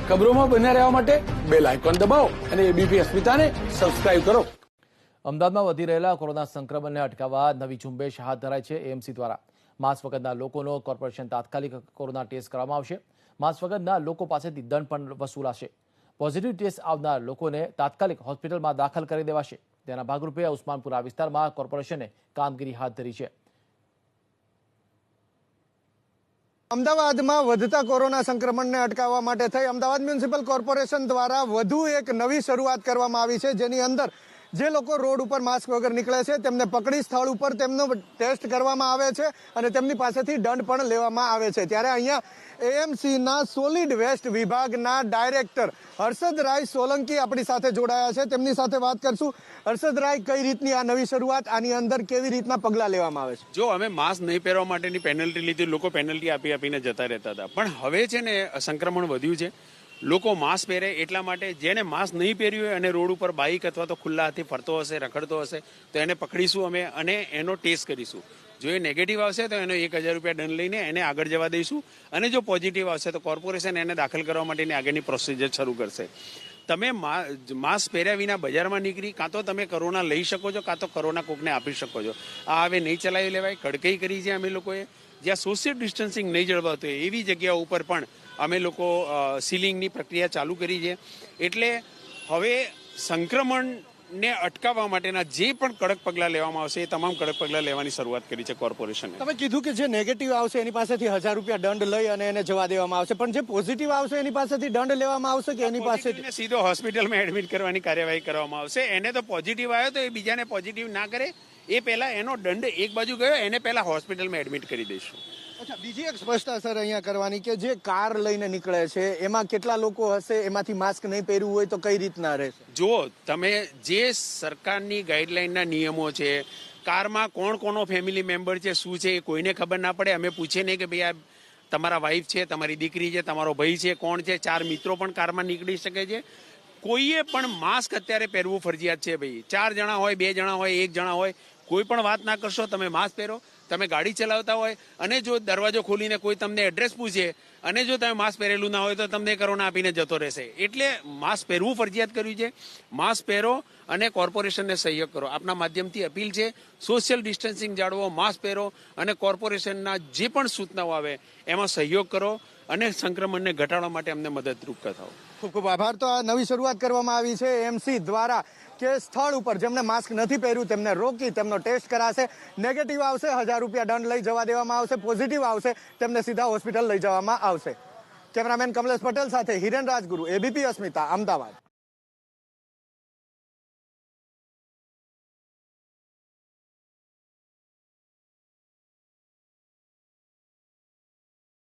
ખબરોમાં બન્યા રહેવા માટે બેલ આઇકોન દબાવો અને એબીપી અસ્મિતાને સબસ્ક્રાઇબ કરો. અમદાવાદમાં વધી રહેલા કોરોના સંક્રમણને અટકાવવા નવી ઝુંબેશ હાથ ધરાઈ છે. એએમસી દ્વારા માસ્ક વગરના લોકોનો કોર્પોરેશન તાત્કાલિક કોરોના ટેસ્ટ કરવામાં આવશે. માસ્ક વગરના લોકો પાસેથી દંડ પણ વસૂલાશે. પોઝિટિવ ટેસ્ટ આવનાર લોકોને તાત્કાલિક હોસ્પિટલમાં દાખલ કરી દેવાશે. તેના ભાગરૂપે ઉસ્માનપુરા વિસ્તારમાં કોર્પોરેશને કામગીરી હાથ ધરી છે. અમદાવાદમાં વધતા કોરોના સંક્રમણને અટકાવવા માટે થઈ અમદાવાદ મ્યુનિસિપલ કોર્પોરેશન દ્વારા વધુ એક નવી શરૂઆત કરવામાં આવી છે, જેની અંદર જે લોકો રોડ ઉપર માસ્ક વગર નીકળે છે તેમને પકડી સ્થળ ઉપર તેમનો ટેસ્ટ કરવામાં આવે છે અને તેમની પાસેથી દંડ પણ લેવામાં આવે છે. ત્યારે અહીંયા એએમસીના સોલિડ વેસ્ટ વિભાગના ડાયરેક્ટર હર્ષદરાય સોલંકી આપણી સાથે જોડાયા છે. તેમની સાથે વાત કરશું. હર્ષદરાય, કઈ રીતની આ નવી શરૂઆત, આની અંદર કેવી રીતના પગલાં લેવામાં આવે છે? જો અમે માસ્ક નહીં પહેરવા માટેની પેનલ્ટી લીધી, લોકો પેનલ્ટી આપીને જતા રહેતા હતા, પણ હવે છે ને સંક્રમણ વધ્યું છે. લોકો માસ્ક પહેરે એટલા માટે જેને માસ્ક નહીં પહેર્યું હોય અને રોડ ઉપર બાઇક અથવા તો ખુલ્લા હાથે ફરતો હશે, રખડતો હશે, તો એને પકડીશું અમે અને એનો ટેસ્ટ કરીશું. જો એ નેગેટિવ આવશે તો એનો 1000 રૂપિયા દંડ લઈને એને આગળ જવા દઈશું અને જો પોઝિટિવ આવશે તો કોર્પોરેશન એને દાખલ કરવા માટેની આગળની પ્રોસિજર શરૂ કરશે. તમે માસ્ક પહેર્યા વિના બજારમાં નીકળી કાં તો તમે કોરોના લઈ શકો છો કાં તો કોરોના કોકને આપી શકો છો. આ હવે નહીં ચલાવી લેવાય. કડકાઈ કરી છે અમે લોકોએ. જ્યાં સોશિયલ ડિસ્ટન્સિંગ નહીં જળવાતું હોય એવી જગ્યાઓ ઉપર પણ અમે લોકો સીલિંગની પ્રક્રિયા ચાલુ કરી છે. એટલે હવે સંક્રમણને અટકાવવા માટેના જે પણ કડક પગલાં લેવામાં આવશે એ તમામ કડક પગલાં લેવાની શરૂઆત કરી છે કોર્પોરેશને. તમે કીધું કે જે નેગેટિવ આવશે એની પાસેથી 1000 રૂપિયા દંડ લઈ અને એને જવા દેવામાં આવશે, પણ જે પોઝિટિવ આવશે એની પાસેથી દંડ લેવામાં આવશે કે એની પાસેથી સીધો હોસ્પિટલમાં એડમિટ કરવાની કાર્યવાહી કરવામાં આવશે. એને તો પોઝિટિવ આવ્યો તો એ બીજાને પોઝિટિવ ના કરે એ પહેલા એનો દંડ એક બાજુ ગયો એને પહેલા હોસ્પિટલમાં એડમિટ કરી દઈશું. અચ્છા, બીજી એક સ્પષ્ટતા સર અહીંયા કરવાની કે જે કાર લઈને નીકળે છે એમાં કેટલા લોકો હશે, એમાંથી માસ્ક નહીં પહેરવું હોય તો કઈ રીતના રહેશે? જુઓ, તમે જે સરકારની ગાઈડલાઈનના નિયમો છે, કારમાં કોણ કોનો ફેમિલી મેમ્બર છે, શું છે, એ કોઈને ખબર ના પડે. અમે પૂછીએ નહીં કે ભાઈ આ તમારા વાઈફ છે, તમારી દીકરી છે, તમારો ભાઈ છે, કોણ છે. 4 મિત્રો પણ કારમાં નીકળી શકે છે. કોઈએ પણ માસ્ક અત્યારે પહેરવું ફરજિયાત છે. ભાઈ 4 જણા હોય, 2 જણા હોય, 1 જણા હોય, કોઈ પણ વાત ના કરશો. તમે માસ્ક પહેરો. તમે ગાડી ચલાવતા હોય અને જો દરવાજો ખોલીને કોઈ તમને એડ્રેસ પૂછે અને જો તમે માસ્ક પહેરેલું ના હોય તો તમને કોરોના આપીને જતો રહેશે. એટલે માસ્ક પહેરવું ફરજિયાત કર્યું છે. માસ્ક પહેરો અને કોર્પોરેશનને સહયોગ કરો. આપના માધ્યમથી અપીલ છે, સોશિયલ ડિસ્ટન્સિંગ જાળવો, માસ્ક પહેરો અને કોર્પોરેશનના જે પણ સૂચનાઓ આવે એમાં સહયોગ કરો અને સંક્રમણને ઘટાડવા માટે અમને મદદરૂપ થાઓ. ખૂબ ખૂબ આભાર. તો આ નવી શરૂઆત કરવામાં આવી છે એએમસી દ્વારા કે સ્થળ ઉપર જેમને માસ્ક નથી પહેર્યું તેમને રોકી તેમનો ટેસ્ટ કરાશે. નેગેટિવ આવશે 1000 રૂપિયા દંડ લઈ જવા દેવામાં આવશે. પોઝિટિવ આવશે તેમને સીધા હોસ્પિટલ લઈ જવામાં આવશે. કેમેરામેન કમલેશ પટેલ સાથે હિરેન રાજગુરુ, એબીપી અસ્મિતા, અમદાવાદ.